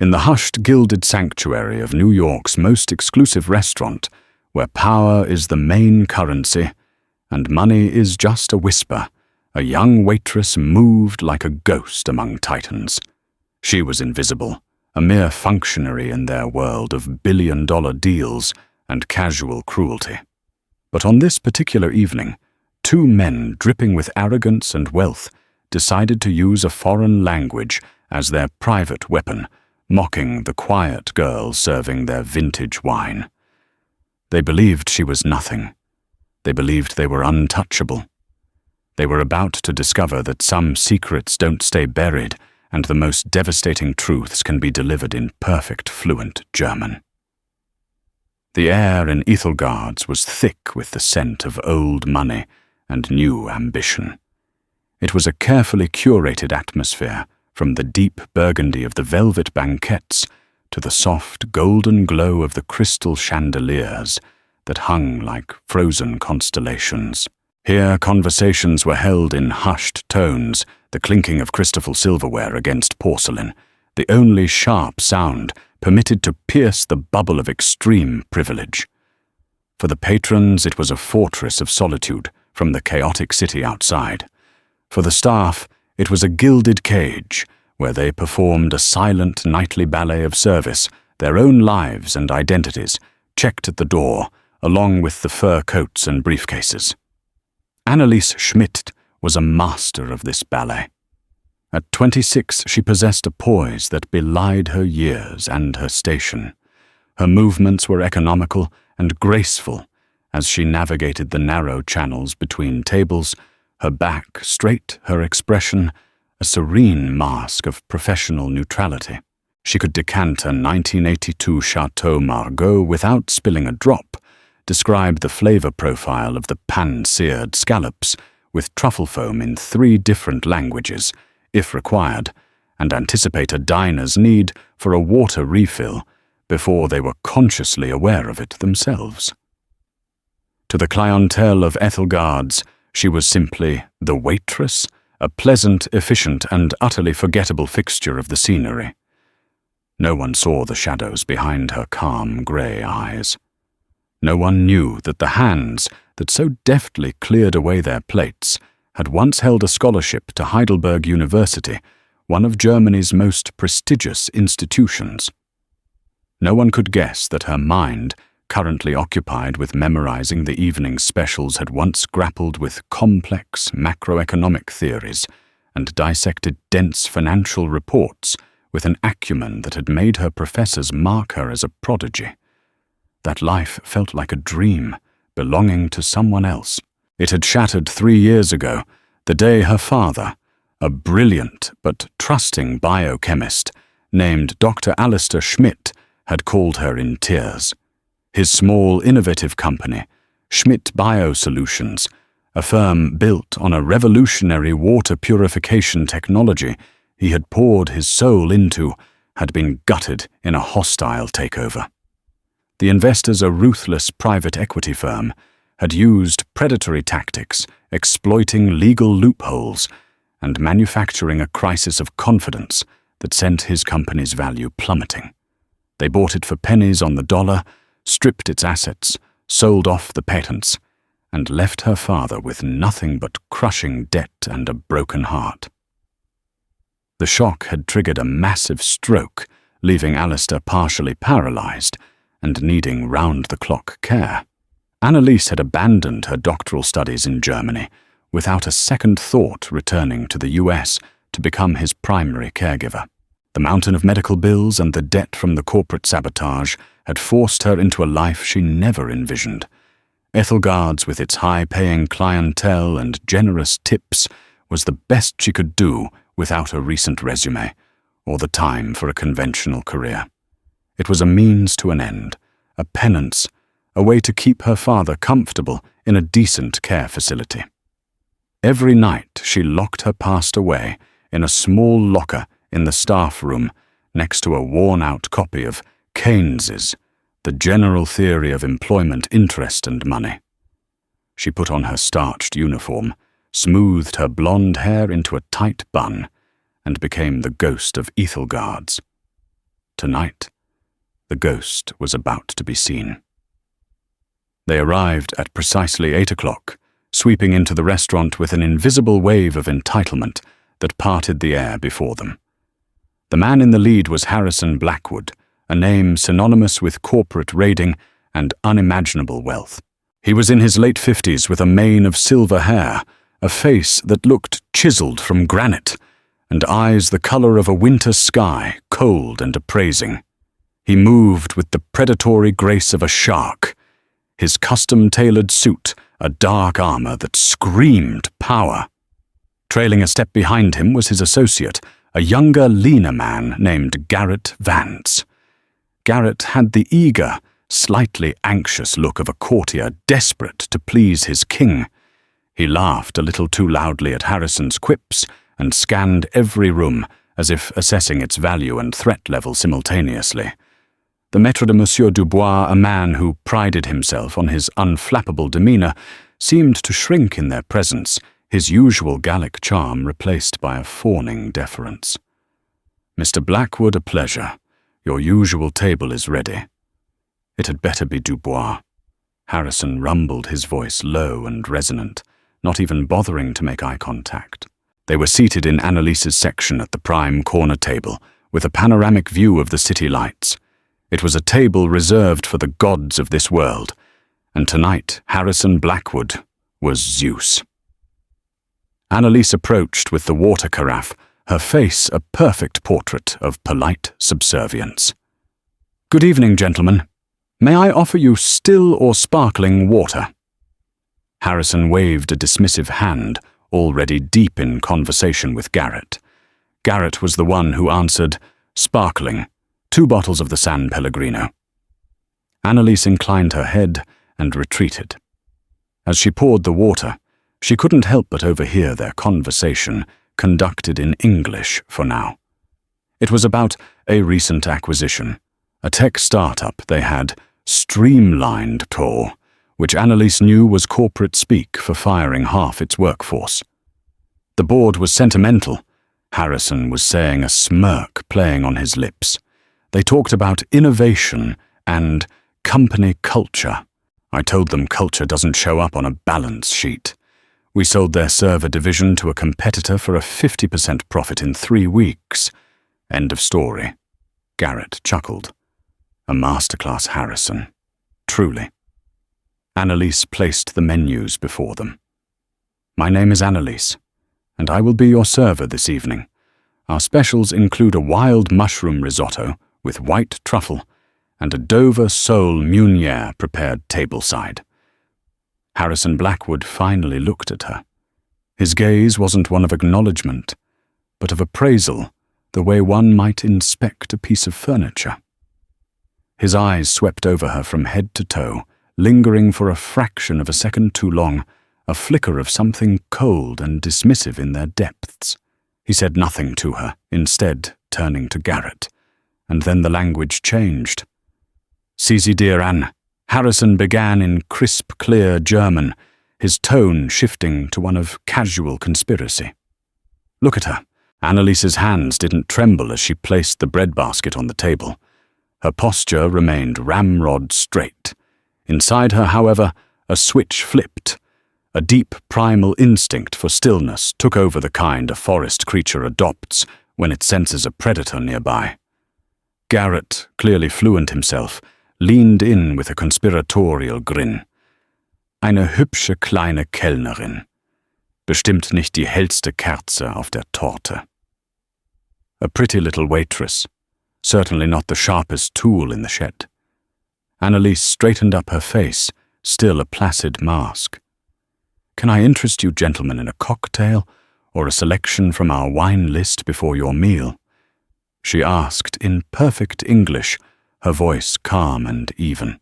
In the hushed, gilded sanctuary of New York's most exclusive restaurant, where power is the main currency and money is just a whisper, a young waitress moved like a ghost among titans. She was invisible, a mere functionary in their world of billion-dollar deals and casual cruelty. But on this particular evening, two men dripping with arrogance and wealth decided to use a foreign language as their private weapon, mocking the quiet girl serving their vintage wine. They believed she was nothing. They believed they were untouchable. They were about to discover that some secrets don't stay buried and the most devastating truths can be delivered in perfect fluent German. The air in Ethelgard's was thick with the scent of old money and new ambition. It was a carefully curated atmosphere, from the deep burgundy of the velvet banquettes to the soft golden glow of the crystal chandeliers that hung like frozen constellations. Here conversations were held in hushed tones, the clinking of crystal silverware against porcelain, the only sharp sound permitted to pierce the bubble of extreme privilege. For the patrons, it was a fortress of solitude from the chaotic city outside. For the staff, it was a gilded cage where they performed a silent nightly ballet of service, their own lives and identities checked at the door, along with the fur coats and briefcases. Anneliese Schmidt was a master of this ballet. At 26, she possessed a poise that belied her years and her station. Her movements were economical and graceful as she navigated the narrow channels between tables, her back straight, her expression a serene mask of professional neutrality. She could decant a 1982 Chateau Margaux without spilling a drop, describe the flavor profile of the pan-seared scallops with truffle foam in 3 different languages, if required, and anticipate a diner's need for a water refill before they were consciously aware of it themselves. To the clientele of Ethelgard's, she was simply the waitress, a pleasant, efficient, and utterly forgettable fixture of the scenery. No one saw the shadows behind her calm grey eyes. No one knew that the hands that so deftly cleared away their plates had once held a scholarship to Heidelberg University, one of Germany's most prestigious institutions. No one could guess that her mind, currently occupied with memorizing the evening specials, had once grappled with complex macroeconomic theories and dissected dense financial reports with an acumen that had made her professors mark her as a prodigy. That life felt like a dream, belonging to someone else. It had shattered 3 years ago, the day her father, a brilliant but trusting biochemist named Dr. Alistair Schmidt, had called her in tears. His small, innovative company, Schmidt Biosolutions, a firm built on a revolutionary water purification technology he had poured his soul into, had been gutted in a hostile takeover. The investors, a ruthless private equity firm, had used predatory tactics, exploiting legal loopholes, and manufacturing a crisis of confidence that sent his company's value plummeting. They bought it for pennies on the dollar, stripped its assets, sold off the patents, and left her father with nothing but crushing debt and a broken heart. The shock had triggered a massive stroke, leaving Alistair partially paralyzed and needing round-the-clock care. Anneliese had abandoned her doctoral studies in Germany, without a second thought returning to the US to become his primary caregiver. The mountain of medical bills and the debt from the corporate sabotage had forced her into a life she never envisioned. Ethelgard's, with its high-paying clientele and generous tips, was the best she could do without a recent resume or the time for a conventional career. It was a means to an end, a penance, a way to keep her father comfortable in a decent care facility. Every night she locked her past away in a small locker in the staff room next to a worn-out copy of Keynes's The General Theory of Employment, Interest and Money. She put on her starched uniform, smoothed her blonde hair into a tight bun, and became the ghost of Ethelgard's. tonight. The ghost was about to be seen. They arrived at precisely 8 o'clock, sweeping into the restaurant with an invisible wave of entitlement that parted the air before them. The man in the lead was Harrison Blackwood, a name synonymous with corporate raiding and unimaginable wealth. He was in his late 50s with a mane of silver hair, a face that looked chiseled from granite, and eyes the color of a winter sky, cold and appraising. He moved with the predatory grace of a shark, his custom-tailored suit a dark armor that screamed power. Trailing a step behind him was his associate, a younger, leaner man named Garrett Vance. Garrett had the eager, slightly anxious look of a courtier desperate to please his king. He laughed a little too loudly at Harrison's quips and scanned every room as if assessing its value and threat level simultaneously. The maître de Monsieur Dubois, a man who prided himself on his unflappable demeanor, seemed to shrink in their presence, his usual Gallic charm replaced by a fawning deference. "Mr. Blackwood, a pleasure. Your usual table is ready." "It had better be Dubois." Harrison rumbled, his voice low and resonant, not even bothering to make eye contact. They were seated in Annalise's section at the prime corner table, with a panoramic view of the city lights. It was a table reserved for the gods of this world, and tonight Harrison Blackwood was Zeus. Annalise approached with the water carafe, her face a perfect portrait of polite subservience. "Good evening, gentlemen. May I offer you still or sparkling water?" Harrison waved a dismissive hand, already deep in conversation with Garrett. Garrett was the one who answered, "Sparkling. 2 bottles of the San Pellegrino." Annalise inclined her head and retreated. As she poured the water, she couldn't help but overhear their conversation, conducted in English for now. It was about a recent acquisition, a tech startup they had, Streamlined Tor, which Annalise knew was corporate speak for firing half its workforce. The board was sentimental, Harrison was saying, a smirk playing on his lips. They talked about innovation and company culture. I told them culture doesn't show up on a balance sheet. We sold their server division to a competitor for a 50% profit in 3 weeks. End of story. Garrett chuckled. A masterclass, Harrison. Truly. Annalise placed the menus before them. "My name is Annalise, and I will be your server this evening. Our specials include a wild mushroom risotto with white truffle and a Dover sole meunière prepared tableside." Harrison Blackwood finally looked at her. His gaze wasn't one of acknowledgement, but of appraisal, the way one might inspect a piece of furniture. His eyes swept over her from head to toe, lingering for a fraction of a second too long, a flicker of something cold and dismissive in their depths. He said nothing to her, instead turning to Garrett. And then the language changed. "Sie Sie dir an," Harrison began in crisp, clear German, his tone shifting to one of casual conspiracy. "Look at her." Annalise's hands didn't tremble as she placed the breadbasket on the table. Her posture remained ramrod straight. Inside her, however, a switch flipped. A deep primal instinct for stillness took over the kind a forest creature adopts when it senses a predator nearby. Garrett, clearly fluent himself, leaned in with a conspiratorial grin. "Eine hübsche kleine Kellnerin. Bestimmt nicht die hellste Kerze auf der Torte." A pretty little waitress, certainly not the sharpest tool in the shed. Annalise straightened up her face, still a placid mask. "Can I interest you gentlemen in a cocktail or a selection from our wine list before your meal?" she asked in perfect English, her voice calm and even.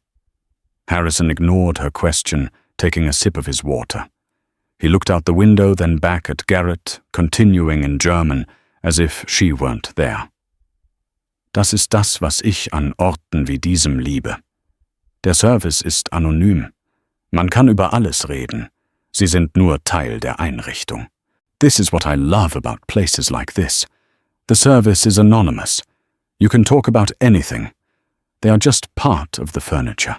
Harrison ignored her question, taking a sip of his water. He looked out the window, then back at Garrett, continuing in German, as if she weren't there. "Das ist das, was ich an Orten wie diesem liebe. Der Service ist anonym. Man kann über alles reden. Sie sind nur Teil der Einrichtung. This is what I love about places like this. The service is anonymous. You can talk about anything. They are just part of the furniture.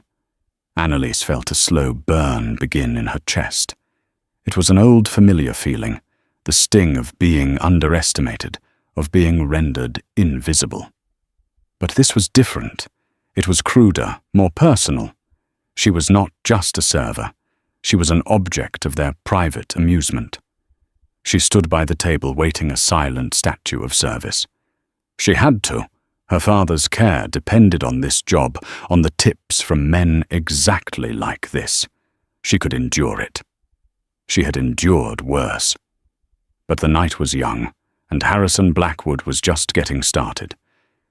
Annalise felt a slow burn begin in her chest. It was an old familiar feeling, the sting of being underestimated, of being rendered invisible. But this was different. It was cruder, more personal. She was not just a server. She was an object of their private amusement. She stood by the table waiting a silent statue of service. She had to. Her father's care depended on this job, on the tips from men exactly like this. She could endure it. She had endured worse. But the night was young, and Harrison Blackwood was just getting started.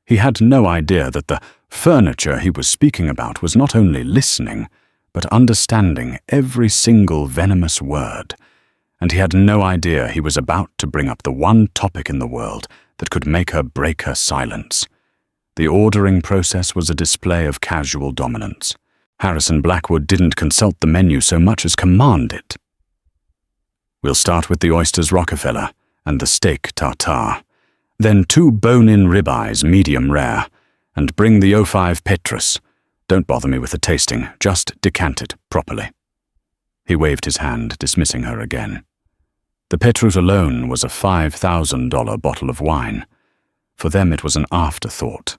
He had no idea that the furniture he was speaking about was not only listening, but understanding every single venomous word. And he had no idea he was about to bring up the one topic in the world that could make her break her silence. The ordering process was a display of casual dominance. Harrison Blackwood didn't consult the menu so much as command it. We'll start with the oysters Rockefeller and the steak tartare. Then 2 bone-in ribeyes, medium rare, and bring the 05 Petrus. Don't bother me with the tasting, just decant it properly. He waved his hand, dismissing her again. The Petrus alone was a $5,000 bottle of wine. For them it was an afterthought.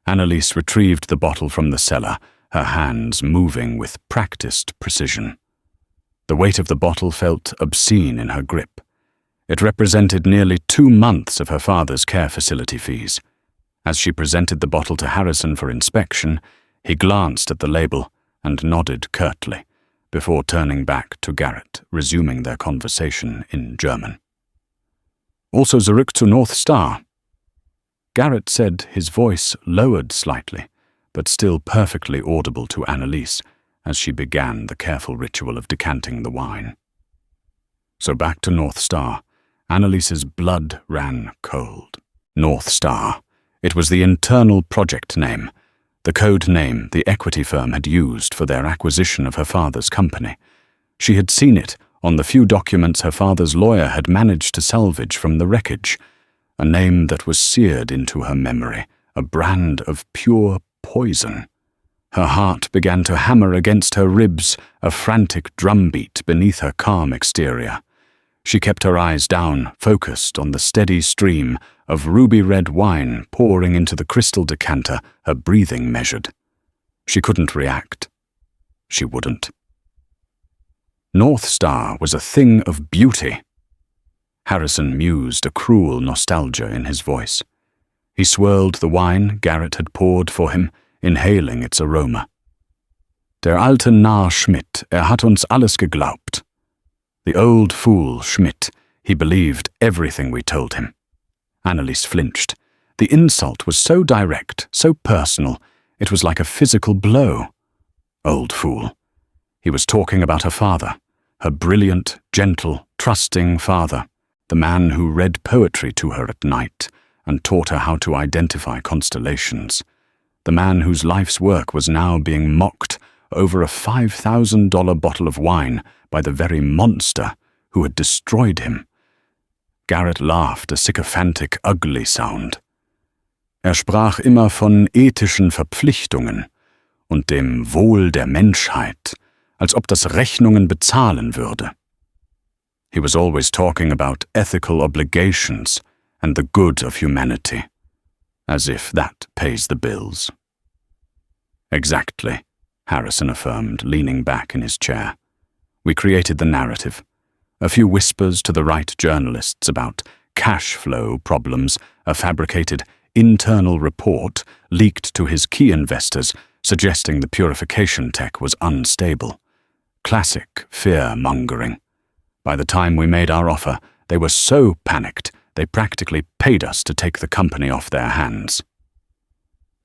Annalise retrieved the bottle from the cellar, her hands moving with practiced precision. The weight of the bottle felt obscene in her grip. It represented nearly 2 months of her father's care facility fees. As she presented the bottle to Harrison for inspection, he glanced at the label and nodded curtly, before turning back to Garrett, resuming their conversation in German. Also zurück zu North Star. Garrett said, his voice lowered slightly, but still perfectly audible to Annalise, as she began the careful ritual of decanting the wine. So back to North Star. Annalise's blood ran cold. North Star. It was the internal project name, the code name the equity firm had used for their acquisition of her father's company. She had seen it on the few documents her father's lawyer had managed to salvage from the wreckage, a name that was seared into her memory, a brand of pure poison. Her heart began to hammer against her ribs, a frantic drumbeat beneath her calm exterior. She kept her eyes down, focused on the steady stream of ruby-red wine pouring into the crystal decanter, her breathing measured. She couldn't react. She wouldn't. North Star was a thing of beauty. Harrison mused, a cruel nostalgia in his voice. He swirled the wine Garrett had poured for him, inhaling its aroma. Der alte Narr Schmidt, hat uns alles geglaubt. The old fool Schmidt, he believed everything we told him. Annalise flinched. The insult was so direct, so personal, it was like a physical blow. Old fool. He was talking about her father, her brilliant, gentle, trusting father, the man who read poetry to her at night and taught her how to identify constellations, the man whose life's work was now being mocked over a $5,000 bottle of wine by the very monster who had destroyed him. Garrett laughed, a sycophantic, ugly sound. Sprach immer von ethischen Verpflichtungen und dem Wohl der Menschheit, als ob das Rechnungen bezahlen würde. He was always talking about ethical obligations and the good of humanity, as if that pays the bills. Exactly, Harrison affirmed, leaning back in his chair. We created the narrative. A few whispers to the right journalists about cash flow problems, a fabricated internal report leaked to his key investors suggesting the purification tech was unstable. Classic fear-mongering. By the time we made our offer, they were so panicked they practically paid us to take the company off their hands.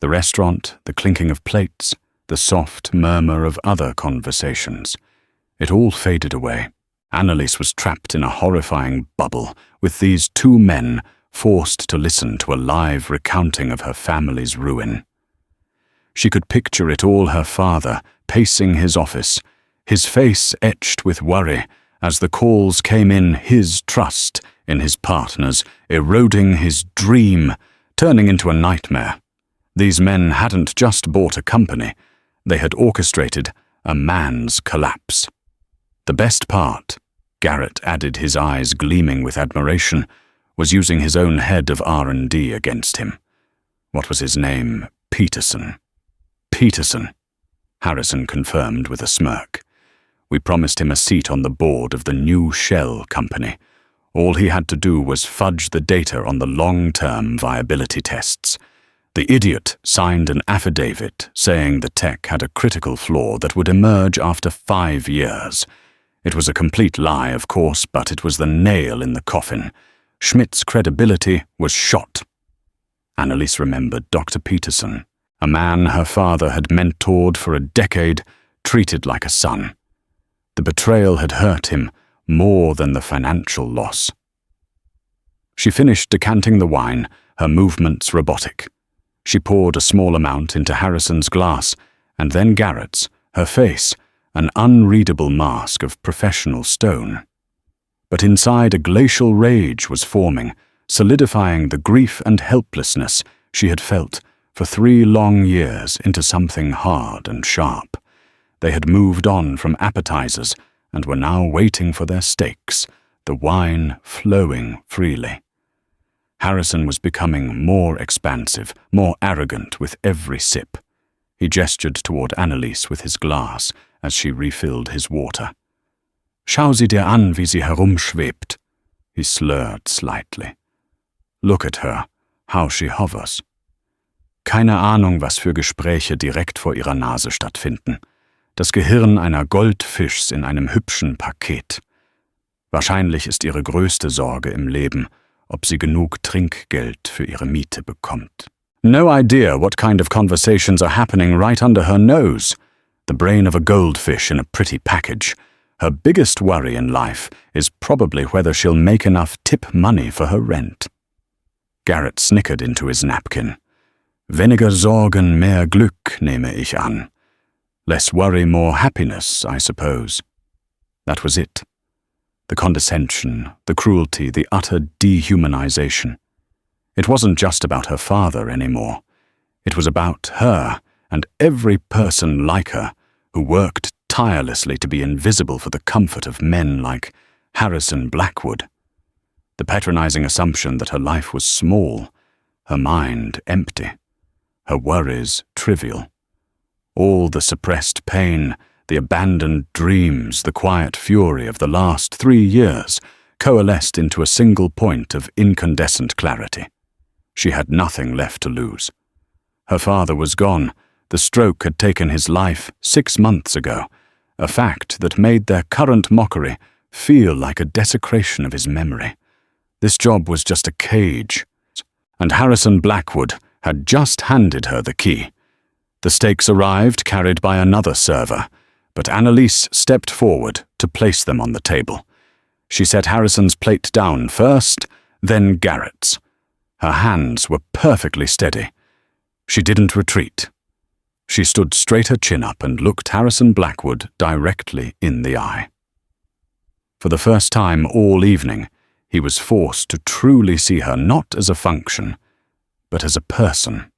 The restaurant, the clinking of plates, the soft murmur of other conversations. It all faded away. Annalise was trapped in a horrifying bubble with these 2 men forced to listen to a live recounting of her family's ruin. She could picture it all, her father pacing his office, his face etched with worry as the calls came in, his trust in his partners, eroding his dream turning into a nightmare. These men hadn't just bought a company, they had orchestrated a man's collapse. The best part, Garrett added, his eyes gleaming with admiration, was using his own head of R&D against him. What was his name? Peterson. Peterson, Harrison confirmed with a smirk. We promised him a seat on the board of the new shell company. All he had to do was fudge the data on the long-term viability tests. The idiot signed an affidavit saying the tech had a critical flaw that would emerge after 5 years. It was a complete lie, of course, but it was the nail in the coffin. Schmidt's credibility was shot. Annalise remembered Dr. Peterson, a man her father had mentored for a decade, treated like a son. The betrayal had hurt him more than the financial loss. She finished decanting the wine, her movements robotic. She poured a small amount into Harrison's glass, and then Garrett's, her face, an unreadable mask of professional stone. But inside, a glacial rage was forming, solidifying the grief and helplessness she had felt for 3 long years into something hard and sharp. They had moved on from appetizers and were now waiting for their steaks, the wine flowing freely. Harrison was becoming more expansive, more arrogant with every sip. He gestured toward Annalise with his glass as she refilled his water. Schau sie dir an, wie sie herumschwebt. He slurred slightly. Look at her, how she hovers. Keine Ahnung, was für Gespräche direkt vor ihrer Nase stattfinden. Das Gehirn einer Goldfischs in einem hübschen Paket. Wahrscheinlich ist ihre größte Sorge im Leben, ob sie genug Trinkgeld für ihre Miete bekommt. No idea what kind of conversations are happening right under her nose. The brain of a goldfish in a pretty package. Her biggest worry in life is probably whether she'll make enough tip money for her rent. Garrett snickered into his napkin. Weniger Sorgen, mehr Glück, nehme ich an. Less worry, more happiness, I suppose. That was it. The condescension, the cruelty, the utter dehumanization. It wasn't just about her father anymore. It was about her and every person like her who worked tirelessly to be invisible for the comfort of men like Harrison Blackwood. The patronizing assumption that her life was small, her mind empty, her worries trivial. All the suppressed pain, the abandoned dreams, the quiet fury of the last 3 years coalesced into a single point of incandescent clarity. She had nothing left to lose. Her father was gone. The stroke had taken his life 6 months ago, a fact that made their current mockery feel like a desecration of his memory. This job was just a cage, and Harrison Blackwood had just handed her the key. The steaks arrived, carried by another server, but Annalise stepped forward to place them on the table. She set Harrison's plate down first, then Garrett's. Her hands were perfectly steady. She didn't retreat. She stood straight, her chin up, and looked Harrison Blackwood directly in the eye. For the first time all evening, he was forced to truly see her not as a function, but as a person.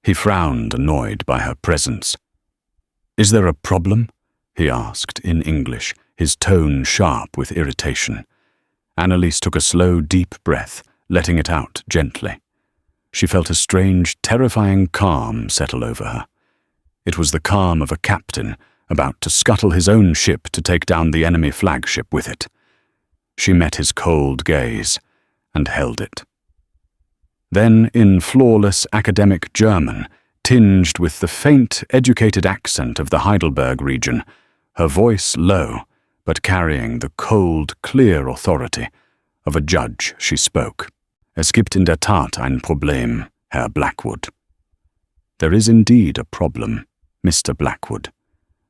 He frowned, annoyed by her presence. "Is there a problem?" he asked in English, his tone sharp with irritation. Annalise took a slow, deep breath, letting it out gently. She felt a strange, terrifying calm settle over her. It was the calm of a captain about to scuttle his own ship to take down the enemy flagship with it. She met his cold gaze and held it. Then, in flawless academic German, tinged with the faint, educated accent of the Heidelberg region, her voice low, but carrying the cold, clear authority of a judge, she spoke. Es gibt in der Tat ein Problem, Herr Blackwood. There is indeed a problem, Mr. Blackwood.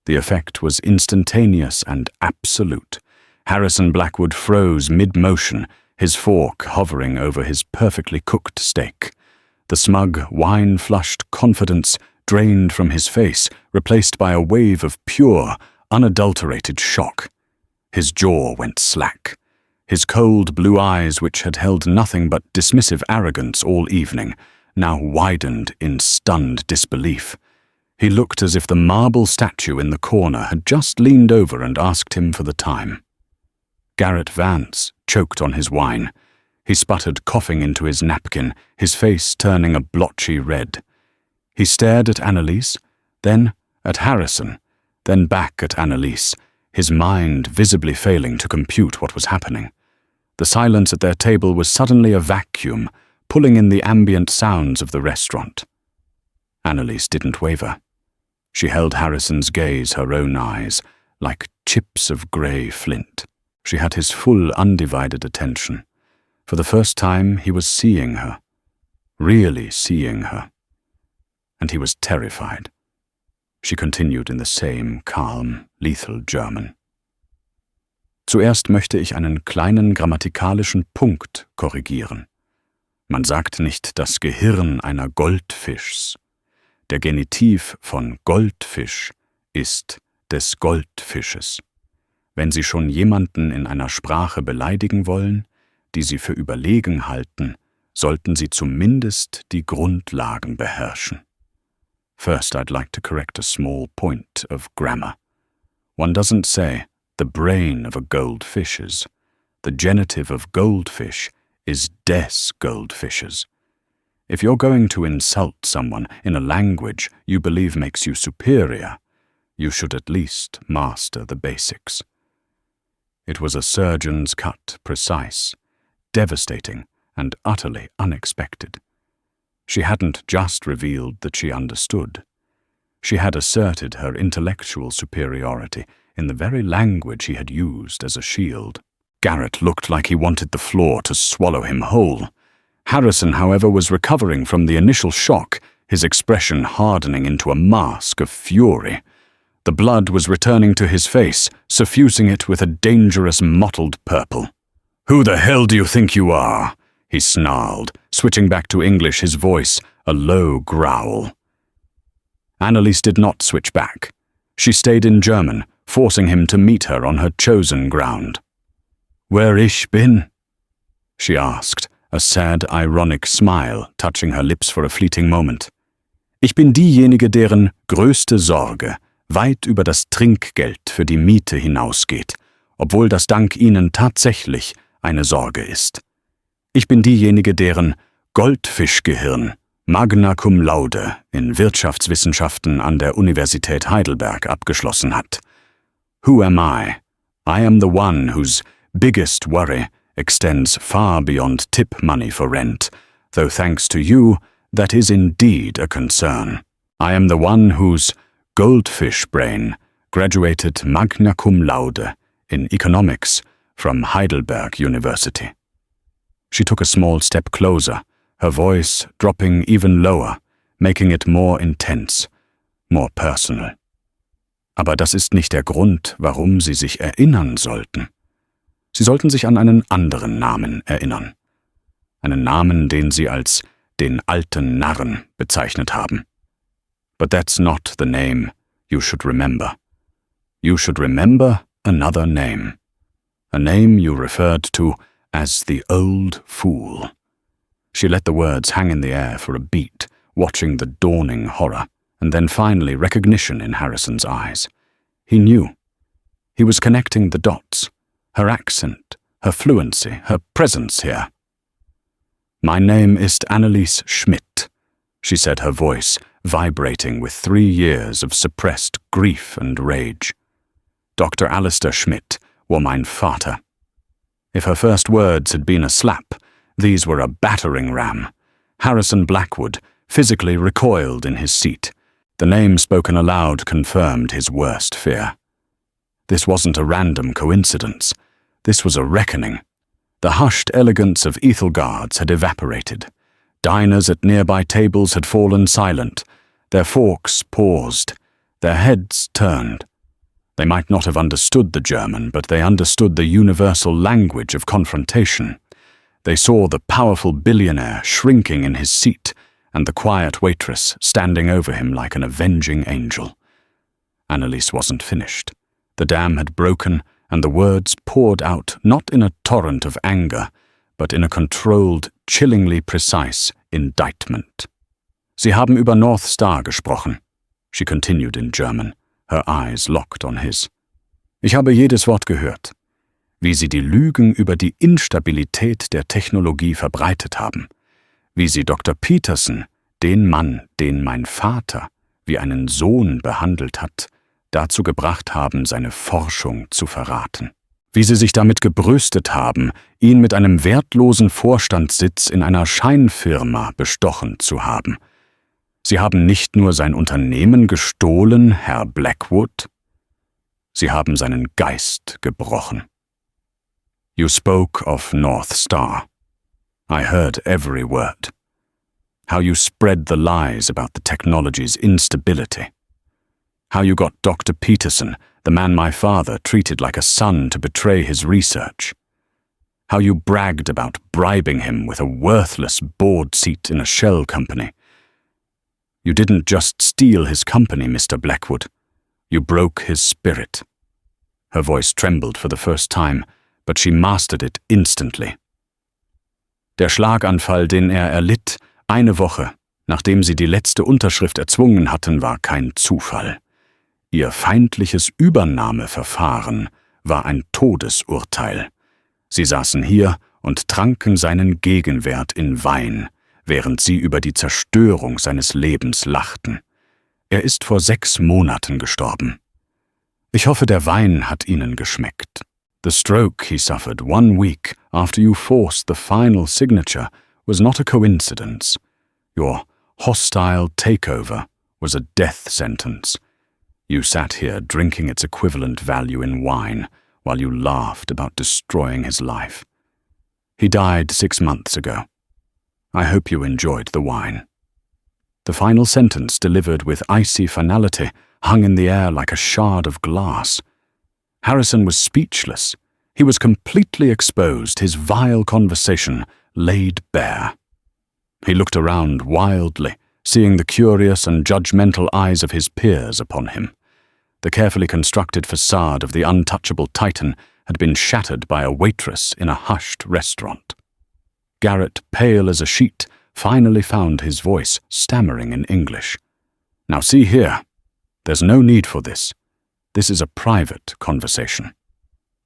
The effect was instantaneous and absolute. Harrison Blackwood froze mid-motion, his fork hovering over his perfectly cooked steak. The smug, wine-flushed confidence drained from his face, replaced by a wave of pure, unadulterated shock. His jaw went slack. His cold blue eyes, which had held nothing but dismissive arrogance all evening, now widened in stunned disbelief. He looked as if the marble statue in the corner had just leaned over and asked him for the time. Garrett Vance choked on his wine. He sputtered, coughing into his napkin, his face turning a blotchy red. He stared at Annalise, then at Harrison, then back at Annalise, his mind visibly failing to compute what was happening. The silence at their table was suddenly a vacuum, pulling in the ambient sounds of the restaurant. Annalise didn't waver. She held Harrison's gaze her own eyes, like chips of grey flint. She had his full, undivided attention. For the first time, he was seeing her, really seeing her. And he was terrified. She continued in the same calm, lethal German. Zuerst möchte ich einen kleinen grammatikalischen Punkt korrigieren. Man sagt nicht das Gehirn einer Goldfischs. Der Genitiv von Goldfisch ist des Goldfisches. Wenn Sie schon jemanden in einer Sprache beleidigen wollen, die Sie für überlegen halten, sollten Sie zumindest die Grundlagen beherrschen. First, I'd like to correct a small point of grammar. One doesn't say the brain of a goldfish is. The genitive of goldfish is des Goldfishes. If you're going to insult someone in a language you believe makes you superior, you should at least master the basics. It was a surgeon's cut, precise, devastating, and utterly unexpected. She hadn't just revealed that she understood. She had asserted her intellectual superiority in the very language he had used as a shield. Garrett looked like he wanted the floor to swallow him whole. Harrison, however, was recovering from the initial shock, his expression hardening into a mask of fury. The blood was returning to his face, suffusing it with a dangerous mottled purple. "Who the hell do you think you are?" he snarled, switching back to English, his voice a low growl. Annalise did not switch back. She stayed in German, forcing him to meet her on her chosen ground. "Where ich bin?" she asked, a sad, ironic smile touching her lips for a fleeting moment. "Ich bin diejenige, deren größte Sorge weit über das Trinkgeld für die Miete hinausgeht, obwohl das dank Ihnen tatsächlich eine Sorge ist. Ich bin diejenige, deren Goldfischgehirn Magna cum laude in Wirtschaftswissenschaften an der Universität Heidelberg abgeschlossen hat. Who am I? I am the one whose biggest worry extends far beyond tip money for rent, though thanks to you, that is indeed a concern. I am the one whose goldfish brain graduated Magna cum laude in economics from Heidelberg University. She took a small step closer, her voice dropping even lower, making it more intense, more personal. Aber das ist nicht der Grund, warum Sie sich erinnern sollten. Sie sollten sich an einen anderen Namen erinnern. Einen Namen, den Sie als den alten Narren bezeichnet haben. But that's not the name you should remember. You should remember another name. A name you referred to as the old fool. She let the words hang in the air for a beat, watching the dawning horror, and then finally recognition in Harrison's eyes. He knew. He was connecting the dots. Her accent, her fluency, her presence here. "My name ist Annalise Schmidt," she said, her voice vibrating with 3 years of suppressed grief and rage. "Dr. Alistair Schmidt war mein Vater." If her first words had been a slap, these were a battering ram. Harrison Blackwood physically recoiled in his seat. The name spoken aloud confirmed his worst fear. This wasn't a random coincidence. This was a reckoning. The hushed elegance of Ethelgard's had evaporated. Diners at nearby tables had fallen silent. Their forks paused. Their heads turned. They might not have understood the German, but they understood the universal language of confrontation. They saw the powerful billionaire shrinking in his seat, and the quiet waitress standing over him like an avenging angel. Annalise wasn't finished. The dam had broken, and the words poured out not in a torrent of anger, but in a controlled, chillingly precise indictment. Sie haben über North Star gesprochen, she continued in German, her eyes locked on his. Ich habe jedes Wort gehört. Wie Sie die Lügen über die Instabilität der Technologie verbreitet haben, wie Sie Dr. Peterson, den Mann, den mein Vater wie einen Sohn behandelt hat, dazu gebracht haben, seine Forschung zu verraten. Wie Sie sich damit gebrüstet haben, ihn mit einem wertlosen Vorstandssitz in einer Scheinfirma bestochen zu haben. Sie haben nicht nur sein Unternehmen gestohlen, Herr Blackwood, Sie haben seinen Geist gebrochen. You spoke of North Star. I heard every word. How you spread the lies about the technology's instability. How you got Dr. Peterson, the man my father treated like a son, to betray his research. How you bragged about bribing him with a worthless board seat in a shell company. You didn't just steal his company, Mr. Blackwood. You broke his spirit. Her voice trembled for the first time, but she mastered it instantly. Der Schlaganfall, den er erlitt, eine Woche, nachdem sie die letzte Unterschrift erzwungen hatten, war kein Zufall. Ihr feindliches Übernahmeverfahren war ein Todesurteil. Sie saßen hier und tranken seinen Gegenwert in Wein, während sie über die Zerstörung seines Lebens lachten. Er ist vor 6 Monaten gestorben. Ich hoffe, der Wein hat Ihnen geschmeckt. The stroke he suffered 1 week after you forced the final signature was not a coincidence. Your hostile takeover was a death sentence. You sat here drinking its equivalent value in wine while you laughed about destroying his life. He died 6 months ago. I hope you enjoyed the wine. The final sentence, delivered with icy finality, hung in the air like a shard of glass. Harrison was speechless. He was completely exposed, his vile conversation laid bare. He looked around wildly, seeing the curious and judgmental eyes of his peers upon him. The carefully constructed facade of the untouchable Titan had been shattered by a waitress in a hushed restaurant. Garrett, pale as a sheet, finally found his voice, stammering in English. Now see here. There's no need for this. This is a private conversation.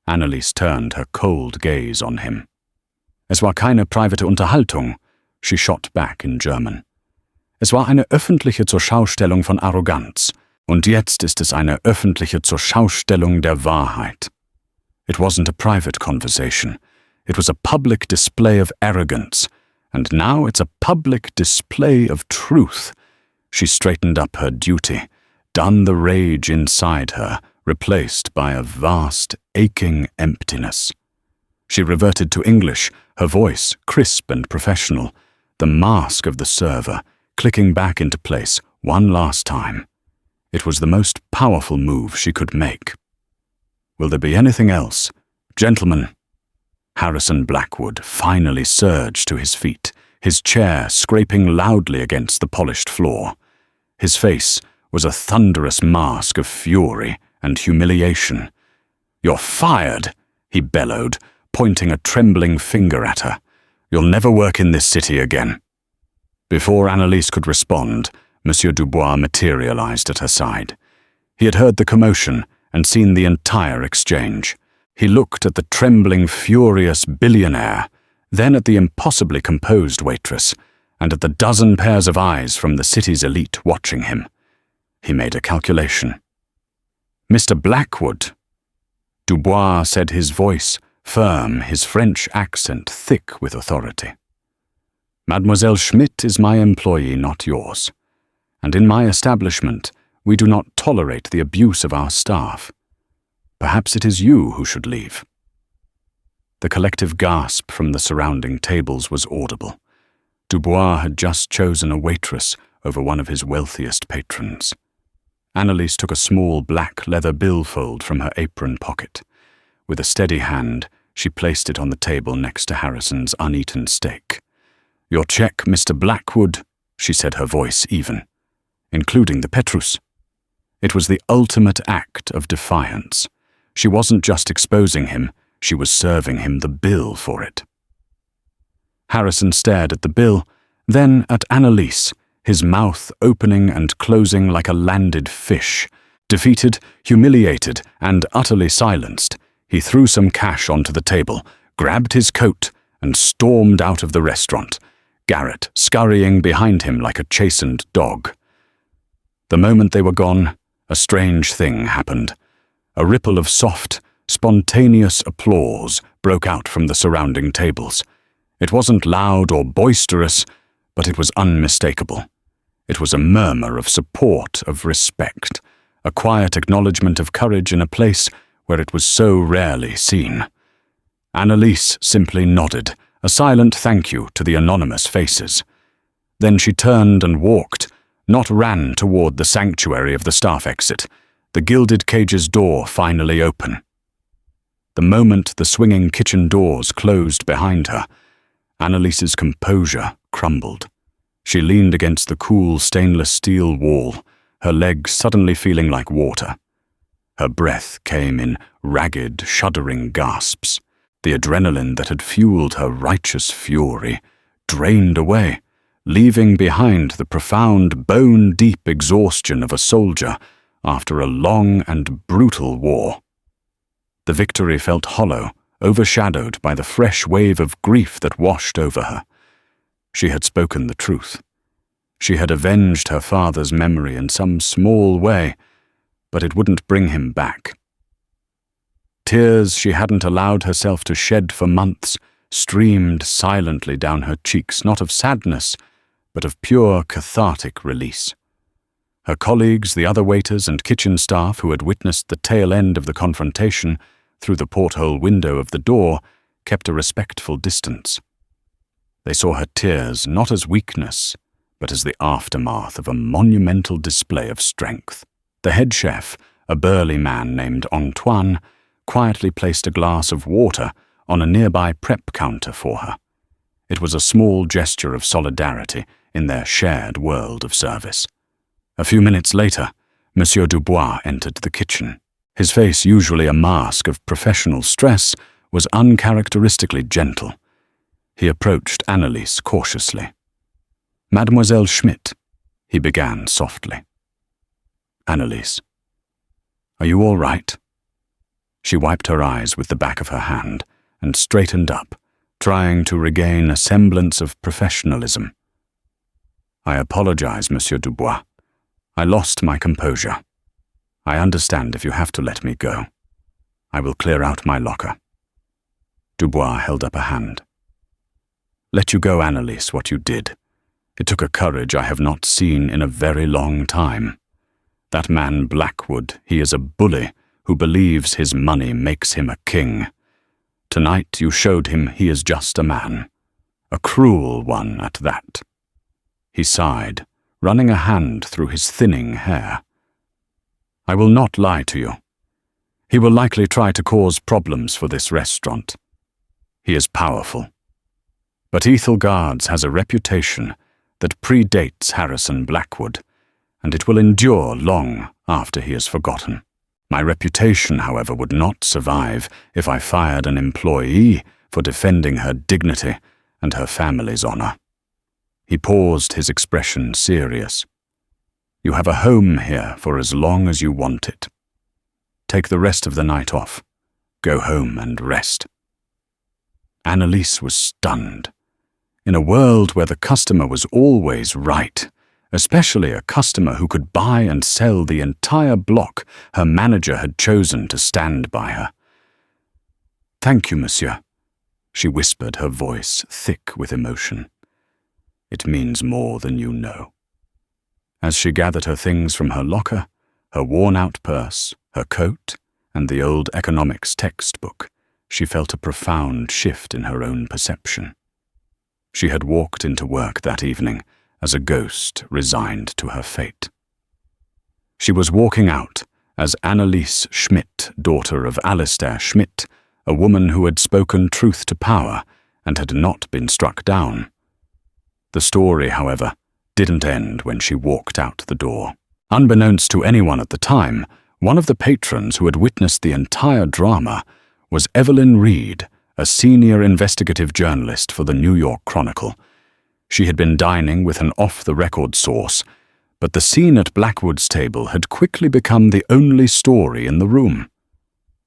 Anneliese turned her cold gaze on him. Es war keine private Unterhaltung, she shot back in German. Es war eine öffentliche Zurschaustellung von Arroganz, und jetzt ist es eine öffentliche Zurschaustellung der Wahrheit. It wasn't a private conversation. It was a public display of arrogance, and now it's a public display of truth. She straightened up her duty, done the rage inside her, replaced by a vast, aching emptiness. She reverted to English, her voice crisp and professional, the mask of the server clicking back into place one last time. It was the most powerful move she could make. Will there be anything else? Gentlemen. Harrison Blackwood finally surged to his feet, his chair scraping loudly against the polished floor. His face was a thunderous mask of fury and humiliation. You're fired, he bellowed, pointing a trembling finger at her. You'll never work in this city again. Before Anneliese could respond, Monsieur Dubois materialized at her side. He had heard the commotion and seen the entire exchange. He looked at the trembling, furious billionaire, then at the impossibly composed waitress, and at the dozen pairs of eyes from the city's elite watching him. He made a calculation. Mr. Blackwood. Dubois said, his voice firm, his French accent thick with authority. Mademoiselle Schmidt is my employee, not yours. And in my establishment, we do not tolerate the abuse of our staff. Perhaps it is you who should leave. The collective gasp from the surrounding tables was audible. Dubois had just chosen a waitress over one of his wealthiest patrons. Anneliese took a small black leather billfold from her apron pocket. With a steady hand, she placed it on the table next to Harrison's uneaten steak. Your check, Mr. Blackwood, she said, her voice even, including the Petrus. It was the ultimate act of defiance. She wasn't just exposing him, she was serving him the bill for it. Harrison stared at the bill, then at Annalise, his mouth opening and closing like a landed fish. Defeated, humiliated, and utterly silenced, he threw some cash onto the table, grabbed his coat, and stormed out of the restaurant, Garrett scurrying behind him like a chastened dog. The moment they were gone, a strange thing happened. A ripple of soft, spontaneous applause broke out from the surrounding tables. It wasn't loud or boisterous, but it was unmistakable. It was a murmur of support, of respect, a quiet acknowledgement of courage in a place where it was so rarely seen. Annalise simply nodded, a silent thank you to the anonymous faces. Then she turned and walked, not ran toward the sanctuary of the staff exit, the gilded cage's door finally open. The moment the swinging kitchen doors closed behind her, Annalise's composure crumbled. She leaned against the cool stainless steel wall, her legs suddenly feeling like water. Her breath came in ragged, shuddering gasps. The adrenaline that had fueled her righteous fury drained away, leaving behind the profound, bone-deep exhaustion of a soldier after a long and brutal war. The victory felt hollow, overshadowed by the fresh wave of grief that washed over her. She had spoken the truth. She had avenged her father's memory in some small way, but it wouldn't bring him back. Tears she hadn't allowed herself to shed for months streamed silently down her cheeks, not of sadness, but of pure cathartic release. Her colleagues, the other waiters and kitchen staff who had witnessed the tail end of the confrontation through the porthole window of the door, kept a respectful distance. They saw her tears not as weakness, but as the aftermath of a monumental display of strength. The head chef, a burly man named Antoine, quietly placed a glass of water on a nearby prep counter for her. It was a small gesture of solidarity in their shared world of service. A few minutes later, Monsieur Dubois entered the kitchen. His face, usually a mask of professional stress, was uncharacteristically gentle. He approached Annalise cautiously. "Mademoiselle Schmidt," he began softly. "Annalise, are you all right?" She wiped her eyes with the back of her hand and straightened up, trying to regain a semblance of professionalism. "I apologize, Monsieur Dubois. I lost my composure. I understand if you have to let me go. I will clear out my locker." Dubois held up a hand. "Let you go, Annalise, what you did. It took a courage I have not seen in a very long time. That man Blackwood, he is a bully who believes his money makes him a king. Tonight you showed him he is just a man. A cruel one at that." He sighed, running a hand through his thinning hair. "I will not lie to you. He will likely try to cause problems for this restaurant. He is powerful. But Ethel Guards has a reputation that predates Harrison Blackwood, and it will endure long after he is forgotten. My reputation, however, would not survive if I fired an employee for defending her dignity and her family's honor." He paused, his expression serious. "You have a home here for as long as you want it. Take the rest of the night off. Go home and rest." Annalise was stunned. In a world where the customer was always right, especially a customer who could buy and sell the entire block, her manager had chosen to stand by her. "Thank you, monsieur," she whispered, her voice thick with emotion. "It means more than you know." As she gathered her things from her locker, her worn-out purse, her coat, and the old economics textbook, she felt a profound shift in her own perception. She had walked into work that evening as a ghost resigned to her fate. She was walking out as Annalise Schmidt, daughter of Alistair Schmidt, a woman who had spoken truth to power and had not been struck down. The story, however, didn't end when she walked out the door. Unbeknownst to anyone at the time, One of the patrons who had witnessed the entire drama was Evelyn Reed, a senior investigative journalist for the New York Chronicle. She had been dining with an off-the-record source, but the scene at Blackwood's table had quickly become the only story in the room.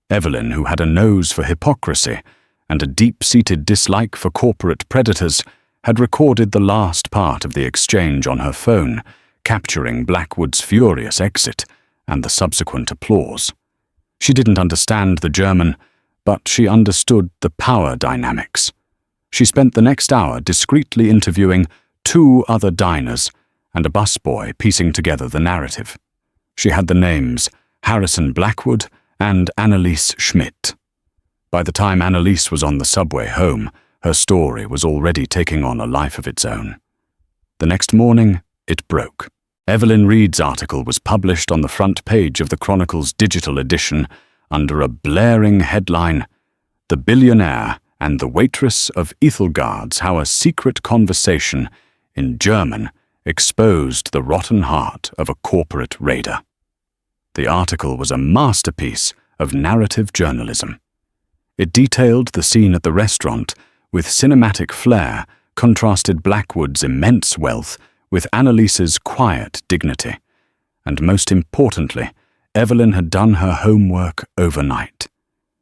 Evelyn, who had a nose for hypocrisy and a deep-seated dislike for corporate predators, had recorded the last part of the exchange on her phone, capturing Blackwood's furious exit and the subsequent applause. She didn't understand the German, but she understood the power dynamics. She spent the next hour discreetly interviewing 2 other diners and a busboy piecing together the narrative. She had the names Harrison Blackwood and Anneliese Schmidt. By the time Anneliese was on the subway home, her story was already taking on a life of its own. The next morning, it broke. Evelyn Reed's article was published on the front page of the Chronicle's digital edition under a blaring headline, "The Billionaire and the Waitress of Ethelgard's How a Secret Conversation in German exposed the rotten heart of a corporate raider." The article was a masterpiece of narrative journalism. It detailed the scene at the restaurant with cinematic flair, contrasted Blackwood's immense wealth with Annaliese's quiet dignity, and most importantly, Evelyn had done her homework overnight.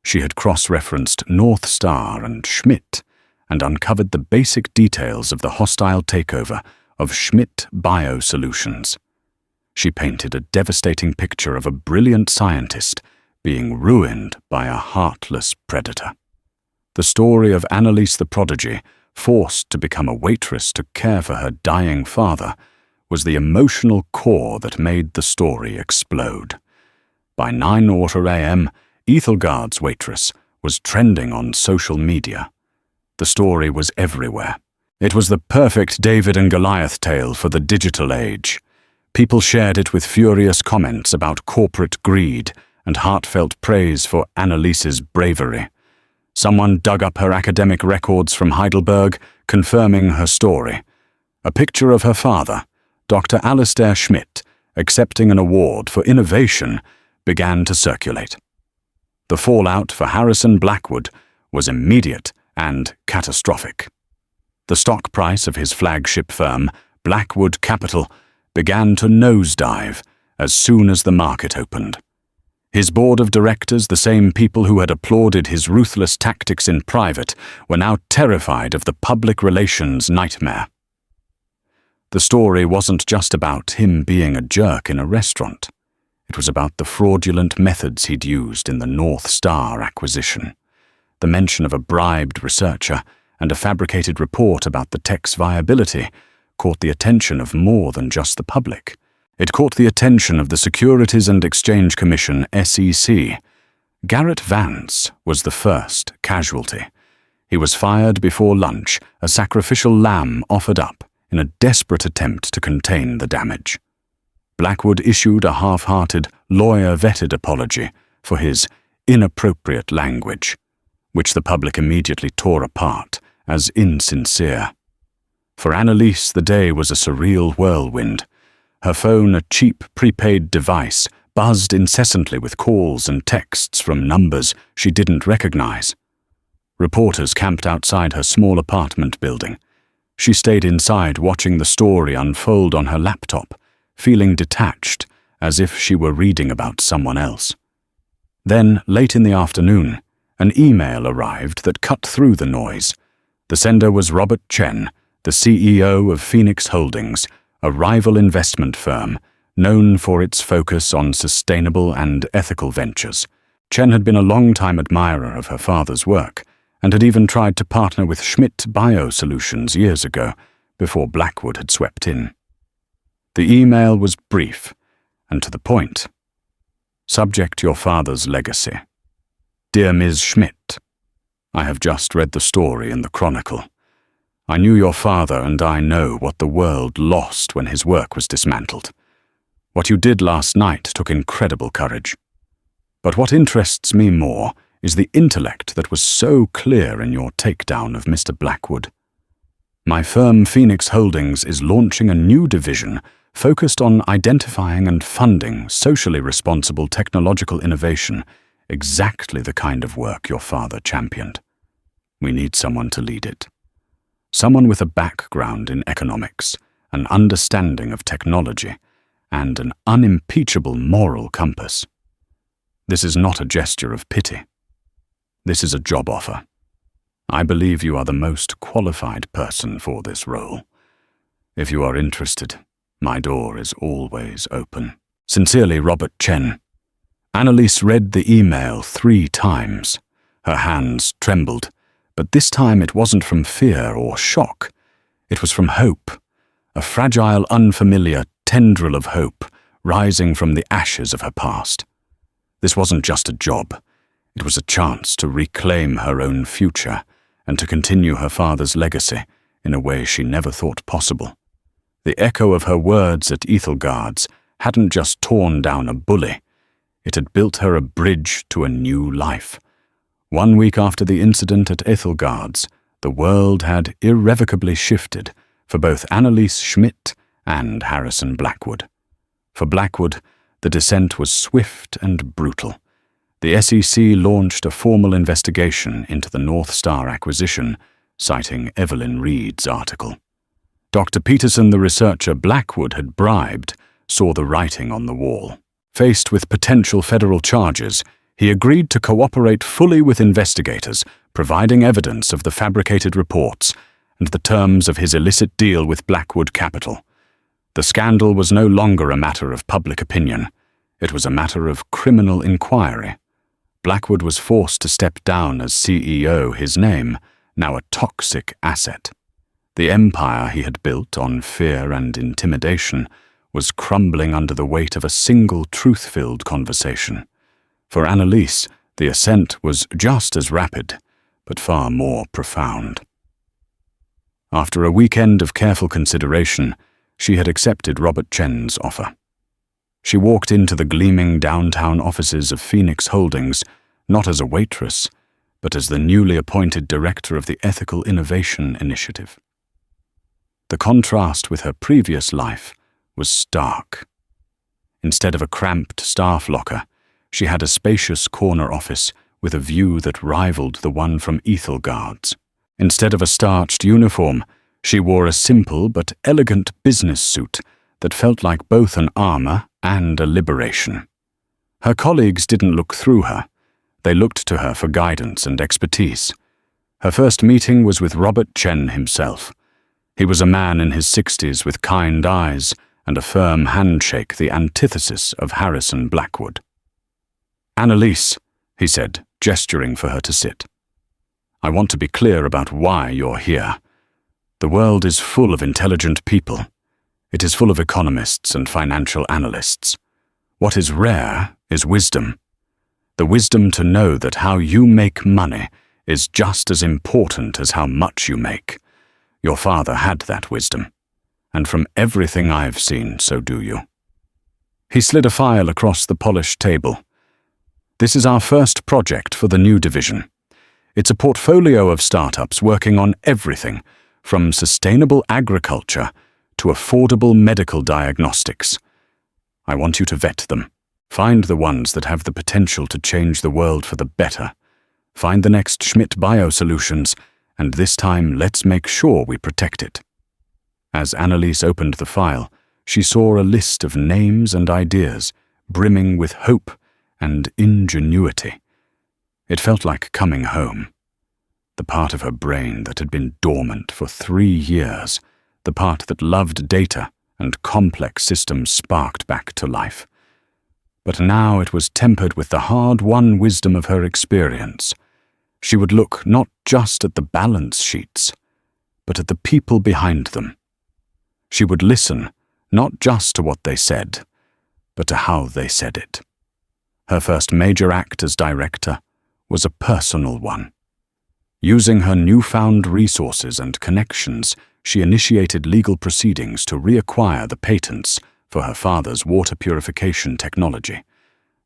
She had cross-referenced North Star and Schmidt and uncovered the basic details of the hostile takeover of Schmidt Biosolutions. She painted a devastating picture of a brilliant scientist being ruined by a heartless predator. The story of Anneliese the prodigy, forced to become a waitress to care for her dying father, was the emotional core that made the story explode. By 9:00 a.m., Ethelgard's Waitress was trending on social media. The story was everywhere. It was the perfect David and Goliath tale for the digital age. People shared it with furious comments about corporate greed and heartfelt praise for Annaliese's bravery. Someone dug up her academic records from Heidelberg, confirming her story. A picture of her father, Dr. Alistair Schmidt, accepting an award for innovation, began to circulate. The fallout for Harrison Blackwood was immediate and catastrophic. The stock price of his flagship firm, Blackwood Capital, began to nosedive as soon as the market opened. His board of directors, the same people who had applauded his ruthless tactics in private, were now terrified of the public relations nightmare. The story wasn't just about him being a jerk in a restaurant. It was about the fraudulent methods he'd used in the North Star acquisition. The mention of a bribed researcher and a fabricated report about the tech's viability caught the attention of more than just the public. It caught the attention of the Securities and Exchange Commission, SEC. Garrett Vance was the first casualty. He was fired before lunch, a sacrificial lamb offered up in a desperate attempt to contain the damage. Blackwood issued a half-hearted, lawyer-vetted apology for his inappropriate language, which the public immediately tore apart as insincere. For Anneliese, the day was a surreal whirlwind. Her phone, a cheap prepaid device, buzzed incessantly with calls and texts from numbers she didn't recognize. Reporters camped outside her small apartment building. She stayed inside watching the story unfold on her laptop, feeling detached, as if she were reading about someone else. Then, late in the afternoon, an email arrived that cut through the noise. The sender was Robert Chen, the CEO of Phoenix Holdings, a rival investment firm known for its focus on sustainable and ethical ventures. Chen had been a long-time admirer of her father's work and had even tried to partner with Schmidt Biosolutions years ago, before Blackwood had swept in. The email was brief and to the point. Subject your father's legacy. Dear Ms. Schmidt, I have just read the story in the Chronicle. I knew your father, and I know what the world lost when his work was dismantled. What you did last night took incredible courage. But what interests me more is the intellect that was so clear in your takedown of Mr. Blackwood. My firm Phoenix Holdings is launching a new division focused on identifying and funding socially responsible technological innovation, exactly the kind of work your father championed. We need someone to lead it. Someone with a background in economics, an understanding of technology, and an unimpeachable moral compass. This is not a gesture of pity. This is a job offer. I believe you are the most qualified person for this role. If you are interested, my door is always open. Sincerely, Robert Chen. Annalise read the email 3 times. Her hands trembled, but this time it wasn't from fear or shock. It was from hope, a fragile, unfamiliar tendril of hope rising from the ashes of her past. This wasn't just a job. It was a chance to reclaim her own future and to continue her father's legacy in a way she never thought possible. The echo of her words at Ethelgard's hadn't just torn down a bully. It had built her a bridge to a new life. 1 week after the incident at Ethelgard's, the world had irrevocably shifted for both Annalise Schmidt and Harrison Blackwood. For Blackwood, the descent was swift and brutal. The SEC launched a formal investigation into the North Star acquisition, citing Evelyn Reed's article. Dr. Peterson, the researcher Blackwood had bribed, saw the writing on the wall. Faced with potential federal charges, he agreed to cooperate fully with investigators, providing evidence of the fabricated reports and the terms of his illicit deal with Blackwood Capital. The scandal was no longer a matter of public opinion. It was a matter of criminal inquiry. Blackwood was forced to step down as CEO, his name, now a toxic asset. The empire he had built on fear and intimidation was crumbling under the weight of a single truth-filled conversation. For Annalise, the ascent was just as rapid, but far more profound. After a weekend of careful consideration, she had accepted Robert Chen's offer. She walked into the gleaming downtown offices of Phoenix Holdings, not as a waitress, but as the newly appointed director of the Ethical Innovation Initiative. The contrast with her previous life was stark. Instead of a cramped staff locker, she had a spacious corner office with a view that rivaled the one from Ethelgard's. Instead of a starched uniform, she wore a simple but elegant business suit that felt like both an armor and a liberation. Her colleagues didn't look through her. They looked to her for guidance and expertise. Her first meeting was with Robert Chen himself. He was a man in his 60s with kind eyes and a firm handshake, the antithesis of Harrison Blackwood. "Annalise," he said, gesturing for her to sit. "I want to be clear about why you're here. The world is full of intelligent people. It is full of economists and financial analysts. What is rare is wisdom. The wisdom to know that how you make money is just as important as how much you make. Your father had that wisdom, and from everything I've seen, so do you." He slid a file across the polished table. "This is our first project for the new division. It's a portfolio of startups working on everything from sustainable agriculture to affordable medical diagnostics. I want you to vet them. Find the ones that have the potential to change the world for the better. Find the next Schmidt Biosolutions, and this time let's make sure we protect it." As Annalise opened the file, she saw a list of names and ideas, brimming with hope and ingenuity. It felt like coming home. The part of her brain that had been dormant for 3 years, the part that loved data and complex systems, sparked back to life. But now it was tempered with the hard-won wisdom of her experience. She would look not just at the balance sheets, but at the people behind them. She would listen not just to what they said, but to how they said it. Her first major act as director was a personal one. Using her newfound resources and connections, she initiated legal proceedings to reacquire the patents for her father's water purification technology.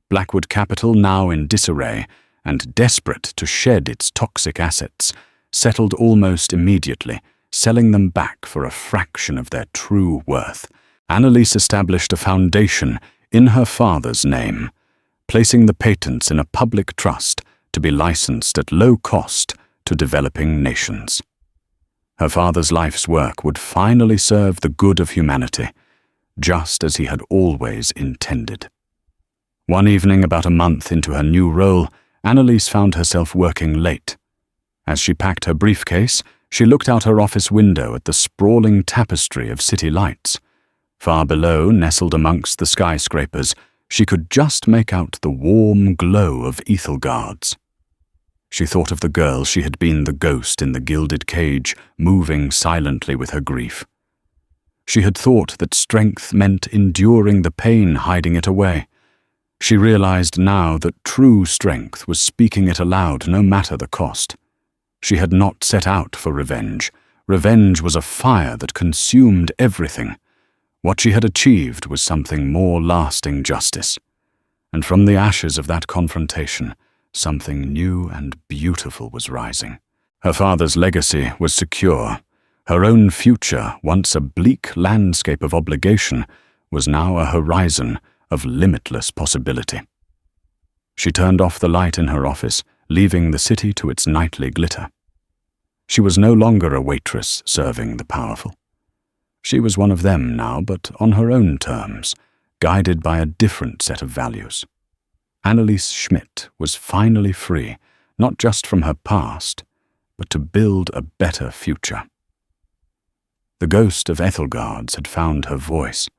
Blackwood Capital, now in disarray and desperate to shed its toxic assets, settled almost immediately, selling them back for a fraction of their true worth. Annalise established a foundation in her father's name, placing the patents in a public trust to be licensed at low cost to developing nations. Her father's life's work would finally serve the good of humanity, just as he had always intended. One evening, about a month into her new role, Annalise found herself working late. As she packed her briefcase, she looked out her office window at the sprawling tapestry of city lights. Far below, nestled amongst the skyscrapers, she could just make out the warm glow of Ethelgard's. She thought of the girl she had been, the ghost in the gilded cage, moving silently with her grief. She had thought that strength meant enduring the pain, hiding it away. She realized now that true strength was speaking it aloud no matter the cost. She had not set out for revenge. Revenge was a fire that consumed everything. What she had achieved was something more lasting: justice. And from the ashes of that confrontation, something new and beautiful was rising. Her father's legacy was secure. Her own future, once a bleak landscape of obligation, was now a horizon of limitless possibility. She turned off the light in her office, leaving the city to its nightly glitter. She was no longer a waitress serving the powerful. She was one of them now, but on her own terms, guided by a different set of values. Annalise Schmidt was finally free, not just from her past, but to build a better future. The ghost of Ethelgard's had found her voice,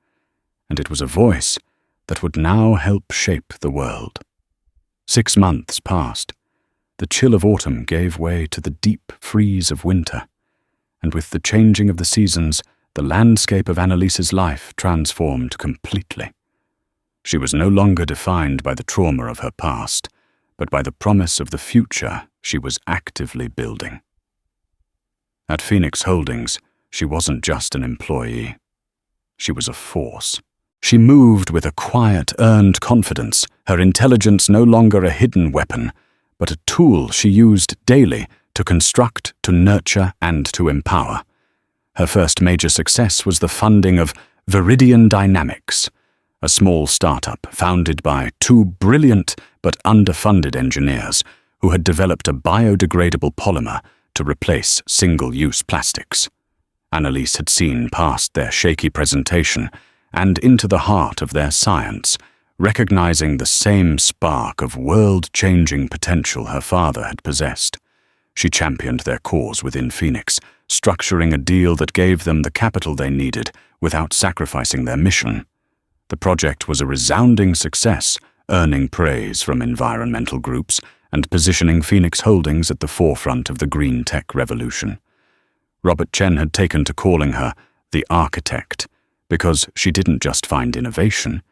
and it was a voice that would now help shape the world. 6 months passed. The chill of autumn gave way to the deep freeze of winter, and with the changing of the seasons, the landscape of Annalise's life transformed completely. She was no longer defined by the trauma of her past, but by the promise of the future she was actively building. At Phoenix Holdings, she wasn't just an employee. She was a force. She moved with a quiet, earned confidence, her intelligence no longer a hidden weapon, but a tool she used daily to construct, to nurture, and to empower. Her first major success was the funding of Viridian Dynamics, a small startup founded by 2 brilliant but underfunded engineers who had developed a biodegradable polymer to replace single-use plastics. Annalise had seen past their shaky presentation and into the heart of their science, recognizing the same spark of world-changing potential her father had possessed. She championed their cause within Phoenix, structuring a deal that gave them the capital they needed without sacrificing their mission. The project was a resounding success, earning praise from environmental groups and positioning Phoenix Holdings at the forefront of the green tech revolution. Robert Chen had taken to calling her the architect, because she didn't just find innovation,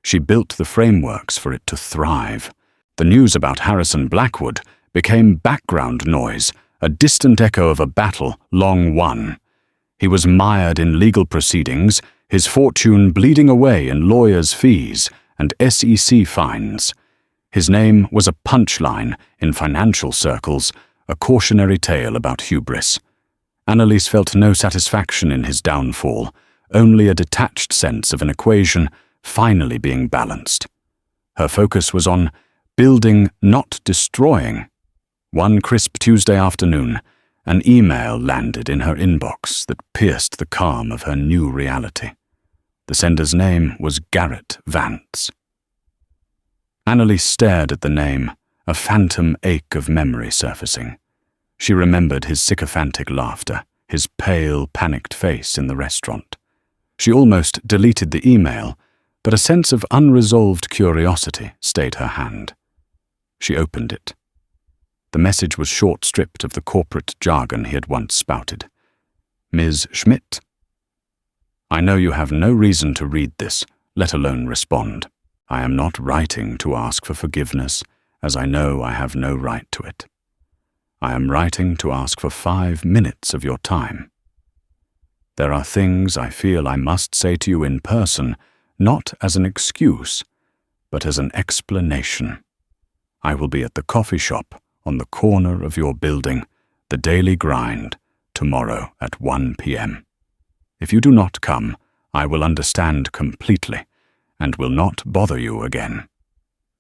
she built the frameworks for it to thrive. The news about Harrison Blackwood became background noise, a distant echo of a battle long won. He was mired in legal proceedings, his fortune bleeding away in lawyers' fees and SEC fines. His name was a punchline in financial circles, a cautionary tale about hubris. Annalise felt no satisfaction in his downfall, only a detached sense of an equation finally being balanced. Her focus was on building, not destroying. One crisp Tuesday afternoon, an email landed in her inbox that pierced the calm of her new reality. The sender's name was Garrett Vance. Annalise stared at the name, a phantom ache of memory surfacing. She remembered his sycophantic laughter, his pale, panicked face in the restaurant. She almost deleted the email, but a sense of unresolved curiosity stayed her hand. She opened it. The message was short-stripped of the corporate jargon he had once spouted. Ms. Schmidt, I know you have no reason to read this, let alone respond. I am not writing to ask for forgiveness, as I know I have no right to it. I am writing to ask for 5 minutes of your time. There are things I feel I must say to you in person, not as an excuse, but as an explanation. I will be at the coffee shop on the corner of your building, the Daily Grind, tomorrow at 1 p.m. If you do not come, I will understand completely and will not bother you again.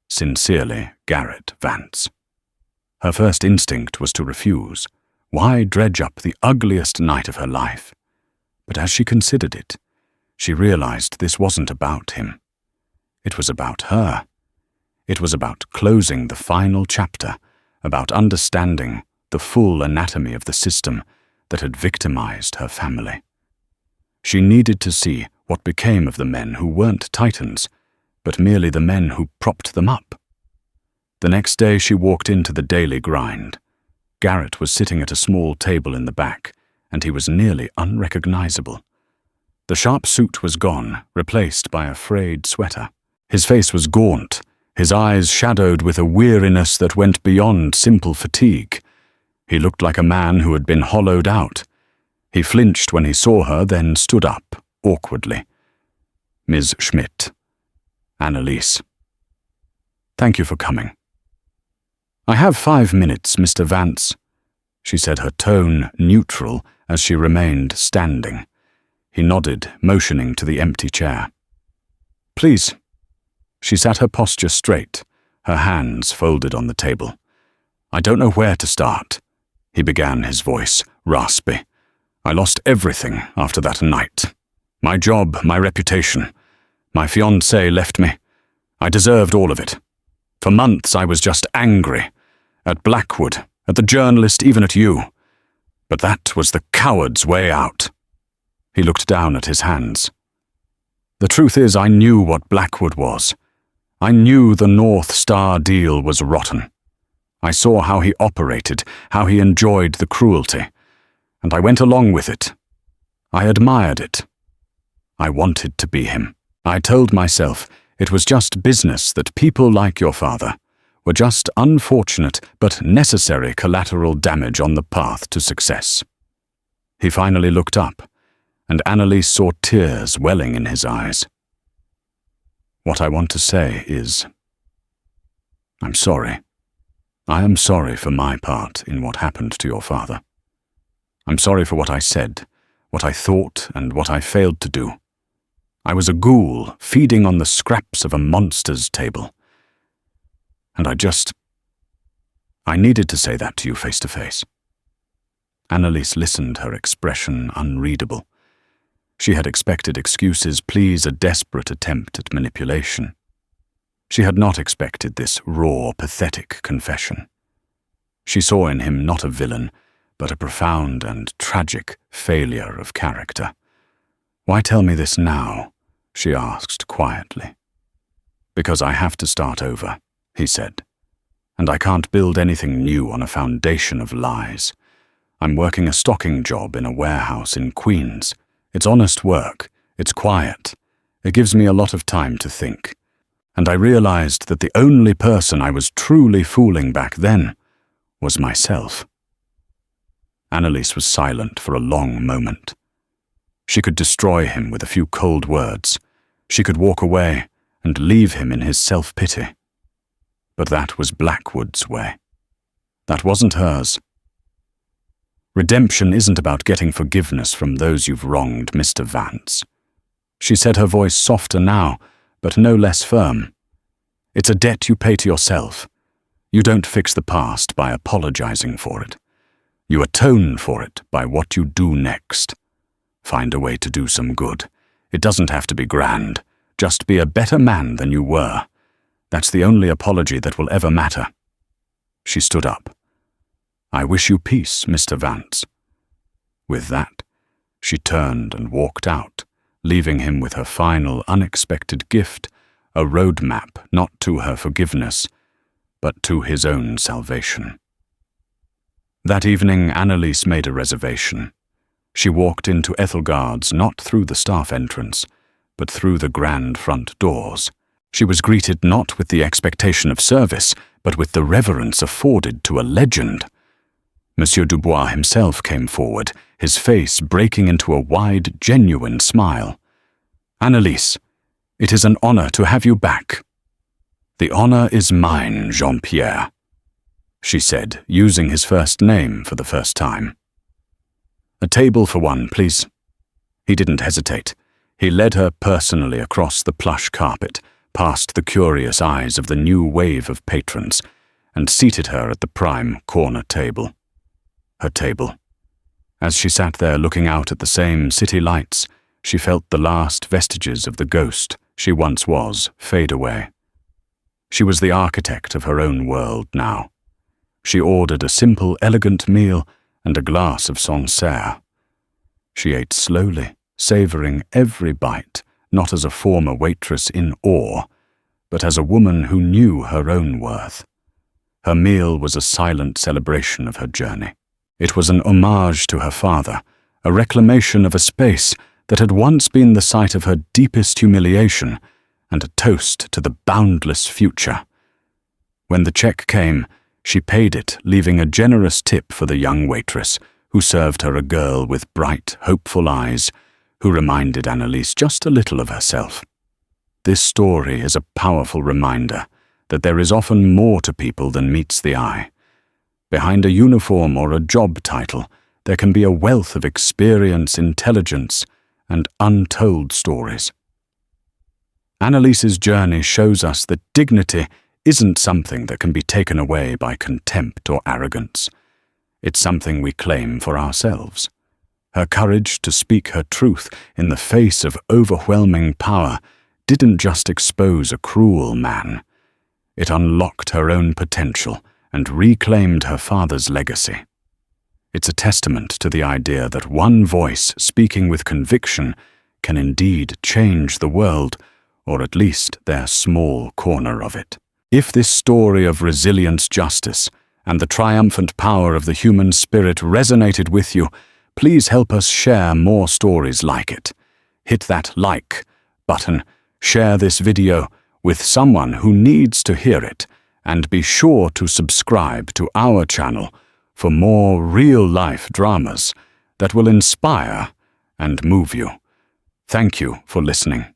Sincerely, Garrett Vance. Her first instinct was to refuse. Why dredge up the ugliest night of her life? But as she considered it, she realized this wasn't about him. It was about her. It was about closing the final chapter, about understanding the full anatomy of the system that had victimized her family. She needed to see what became of the men who weren't titans, but merely the men who propped them up. The next day she walked into the daily grind. Garrett was sitting at a small table in the back, and he was nearly unrecognizable. The sharp suit was gone, replaced by a frayed sweater. His face was gaunt, his eyes shadowed with a weariness that went beyond simple fatigue. He looked like a man who had been hollowed out. He flinched when he saw her, then stood up, awkwardly. Ms. Schmidt. Annalise. Thank you for coming. I have 5 minutes, Mr. Vance, she said, her tone neutral as she remained standing. He nodded, motioning to the empty chair. Please. She sat her posture straight, her hands folded on the table. I don't know where to start, he began, his voice raspy. I lost everything after that night. My job, my reputation. My fiancée left me. I deserved all of it. For months I was just angry. At Blackwood, at the journalist, even at you. But that was the coward's way out. He looked down at his hands. The truth is, I knew what Blackwood was. I knew the North Star deal was rotten. I saw how he operated, how he enjoyed the cruelty, and I went along with it. I admired it. I wanted to be him. I told myself it was just business, that people like your father were just unfortunate but necessary collateral damage on the path to success. He finally looked up, and Annalise saw tears welling in his eyes. What I want to say is, I'm sorry. I am sorry for my part in what happened to your father. I'm sorry for what I said, what I thought, and what I failed to do. I was a ghoul feeding on the scraps of a monster's table. And I needed to say that to you face to face. Annalise listened, her expression unreadable. She had expected excuses, pleas, a desperate attempt at manipulation. She had not expected this raw, pathetic confession. She saw in him not a villain, but a profound and tragic failure of character. Why tell me this now? She asked quietly. Because I have to start over, he said. And I can't build anything new on a foundation of lies. I'm working a stocking job in a warehouse in Queens. It's honest work. It's quiet. It gives me a lot of time to think. And I realized that the only person I was truly fooling back then was myself. Annalise was silent for a long moment. She could destroy him with a few cold words. She could walk away and leave him in his self-pity. But that was Blackwood's way. That wasn't hers. Redemption isn't about getting forgiveness from those you've wronged, Mr. Vance. She said, her voice softer now, but no less firm. It's a debt you pay to yourself. You don't fix the past by apologizing for it. You atone for it by what you do next. Find a way to do some good. It doesn't have to be grand. Just be a better man than you were. That's the only apology that will ever matter. She stood up. I wish you peace, Mr. Vance. With that, she turned and walked out, leaving him with her final, unexpected gift, a roadmap not to her forgiveness, but to his own salvation. That evening, Annalise made a reservation. She walked into Ethelgard's not through the staff entrance, but through the grand front doors. She was greeted not with the expectation of service, but with the reverence afforded to a legend. Monsieur Dubois himself came forward, his face breaking into a wide, genuine smile. Annalise, it is an honor to have you back. The honor is mine, Jean-Pierre, she said, using his first name for the first time. A table for one, please. He didn't hesitate. He led her personally across the plush carpet, past the curious eyes of the new wave of patrons, and seated her at the prime corner table. Her table. As she sat there looking out at the same city lights, she felt the last vestiges of the ghost she once was fade away. She was the architect of her own world now. She ordered a simple, elegant meal and a glass of Sancerre. She ate slowly, savoring every bite, not as a former waitress in awe, but as a woman who knew her own worth. Her meal was a silent celebration of her journey. It was an homage to her father, a reclamation of a space that had once been the site of her deepest humiliation, and a toast to the boundless future. When the check came, she paid it, leaving a generous tip for the young waitress, who served her, a girl with bright, hopeful eyes, who reminded Annalise just a little of herself. This story is a powerful reminder that there is often more to people than meets the eye. Behind a uniform or a job title, there can be a wealth of experience, intelligence, and untold stories. Annalise's journey shows us that dignity isn't something that can be taken away by contempt or arrogance. It's something we claim for ourselves. Her courage to speak her truth in the face of overwhelming power didn't just expose a cruel man. It unlocked her own potential and reclaimed her father's legacy. It's a testament to the idea that one voice speaking with conviction can indeed change the world, or at least their small corner of it. If this story of resilience, justice, and the triumphant power of the human spirit resonated with you, please help us share more stories like it. Hit that like button, share this video with someone who needs to hear it, and be sure to subscribe to our channel for more real-life dramas that will inspire and move you. Thank you for listening.